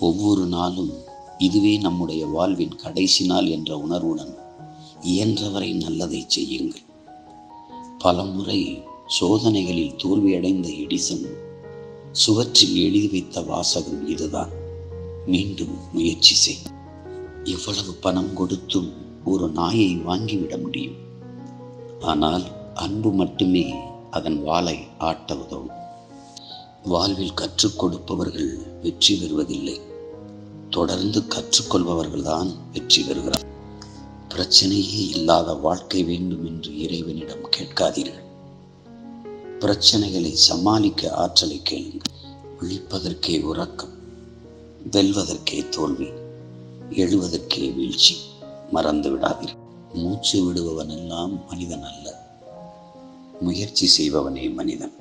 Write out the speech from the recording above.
ஒவ்வொரு நாளும் இதுவே நம்முடைய வாழ்வின் கடைசி நாள் என்ற உணர்வுடன் இயன்றவரை நல்லதை செய்யுங்கள். பலமுறை சோதனைகளில் தோல்வியடைந்த எடிசன் சுவற்றில் எழுதி வைத்த வாசகம் இதுதான்: மீண்டும் முயற்சி செய். எவ்வளவு பணம் கொடுத்தும் ஒரு நாயை வாங்கிவிட முடியும், ஆனால் அன்பு மட்டுமே அதன் வாலை ஆட்ட உதவும். வாழ்வில் கற்றுக் கொடுப்பவர்கள் வெற்றி பெறுவதில்லை, தொடர்ந்து கற்றுக்கொள்பவர்கள்தான் வெற்றி பெறுகிறார். பிரச்சனையே இல்லாத வாழ்க்கை வேண்டும் என்று இறைவனிடம் கேட்காதீர்கள். பிரச்சனைகளை சமாளிக்க ஆற்றலை கேளுங்கள். விழிப்பதற்கே உறக்கம், வெல்வதற்கே தோல்வி, எழுவதற்கே வீழ்ச்சி. மறந்து விடாதீர்கள். மூச்சு விடுபவனெல்லாம் மனிதன் அல்ல, முயற்சி செய்பவனே மனிதன்.